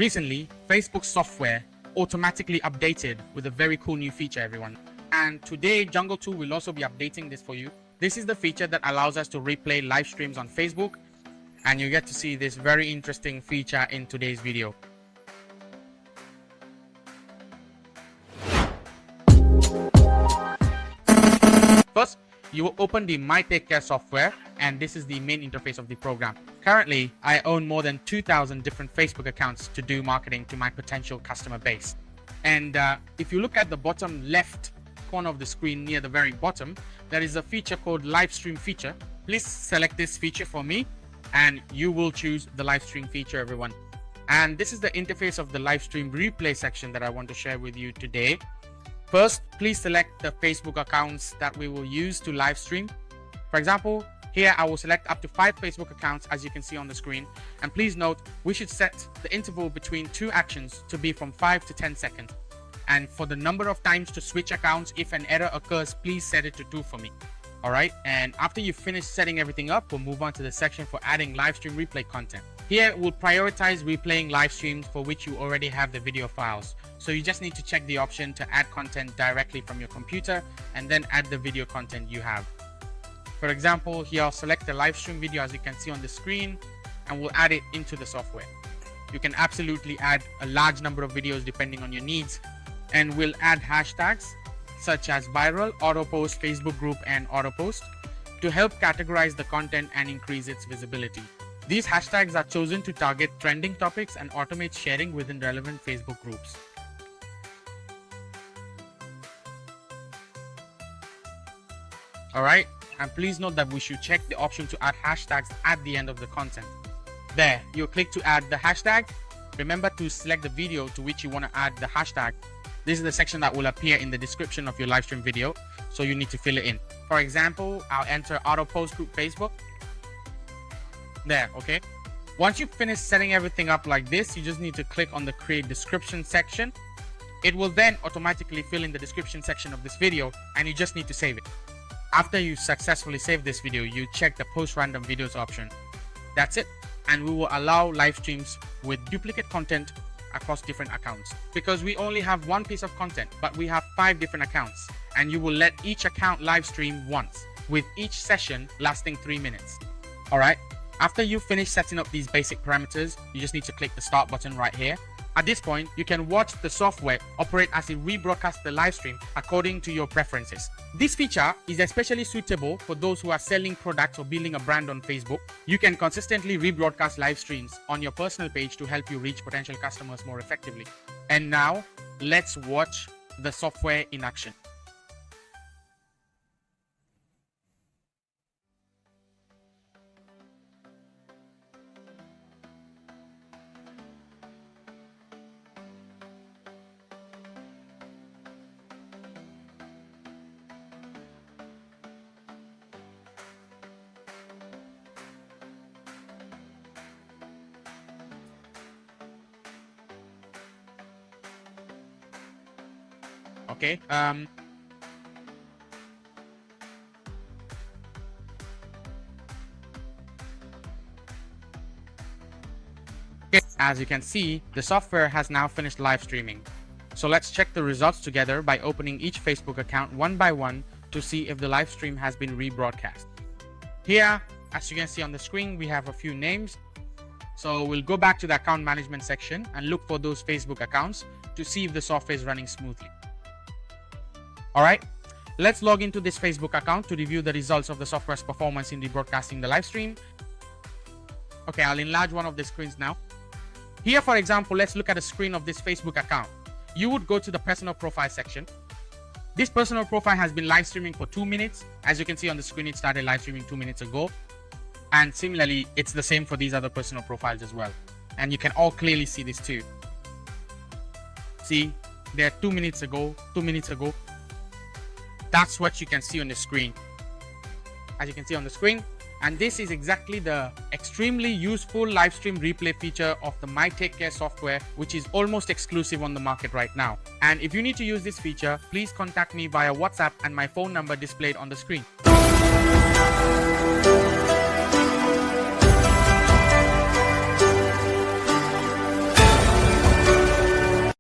Recently, Facebook software automatically updated with a very cool new feature, everyone. And today, Jungle 2 will also be updating this for you. This is the feature that allows us to replay live streams on Facebook, and you get to see this very interesting feature in today's video. First, you will open the My Take Care software, and this is the main interface of the program. Currently, I own more than 2,000 different Facebook accounts to do marketing to my potential customer base. And if you look at the bottom left corner of the screen near the very bottom, there is a feature called live stream feature. Please select this feature for me, and you will choose the live stream feature, everyone. And this is the interface of the live stream replay section that I want to share with you today. First, please select the Facebook accounts that we will use to live stream. For example, here I will select up to 5 Facebook accounts, as you can see on the screen. And please note, we should set the interval between 2 actions to be from 5 to 10 seconds. And for the number of times to switch accounts, if an error occurs, please set it to 2 for me. All right, and after you finish setting everything up, we'll move on to the section for adding live stream replay content. Here, we'll prioritize replaying live streams for which you already have the video files. So you just need to check the option to add content directly from your computer and then add the video content you have. For example, here I'll select the live stream video, as you can see on the screen, and we'll add it into the software. You can absolutely add a large number of videos depending on your needs, and we'll add hashtags such as viral, auto post, Facebook group, and auto post to help categorize the content and increase its visibility. These hashtags are chosen to target trending topics and automate sharing within relevant Facebook groups. All right, and please note that we should check the option to add hashtags at the end of the content. There, you click to add the hashtag. Remember to select the video to which you want to add the hashtag. This is the section that will appear in the description of your live stream video, so you need to fill it in. For example, I'll enter auto post group Facebook. There, okay. Once you've finished setting everything up like this, you just need to click on the create description section. It will then automatically fill in the description section of this video, and you just need to save it. After you successfully save this video, you check the post random videos option. That's it, and we will allow live streams with duplicate content across different accounts, because we only have one piece of content, but we have 5 different accounts, and you will let each account live stream once, with each session lasting 3 minutes. All right, after you finish setting up these basic parameters, you just need to click the start button right here. At this point, you can watch the software operate as it rebroadcasts the live stream according to your preferences. This feature is especially suitable for those who are selling products or building a brand on Facebook. You can consistently rebroadcast live streams on your personal page to help you reach potential customers more effectively. And now, let's watch the software in action. Okay, as you can see, the software has now finished live streaming. So let's check the results together by opening each Facebook account one by one to see if the live stream has been rebroadcast. Here, as you can see on the screen, we have a few names. So we'll go back to the account management section and look for those Facebook accounts to see if the software is running smoothly. All right, let's log into this Facebook account to review the results of the software's performance in rebroadcasting the live stream. Okay, I'll enlarge one of the screens now. Here, for example, let's look at a screen of this Facebook account. You would go to the personal profile section. This personal profile has been live streaming for 2 minutes. As you can see on the screen, it started live streaming 2 minutes ago. And similarly, it's the same for these other personal profiles as well. And you can all clearly see this too. See, they're 2 minutes ago, 2 minutes ago. That's what you can see on the screen. As you can see on the screen, and this is exactly the extremely useful live stream replay feature of the My Take Care software, which is almost exclusive on the market right now. And if you need to use this feature, please contact me via WhatsApp and my phone number displayed on the screen.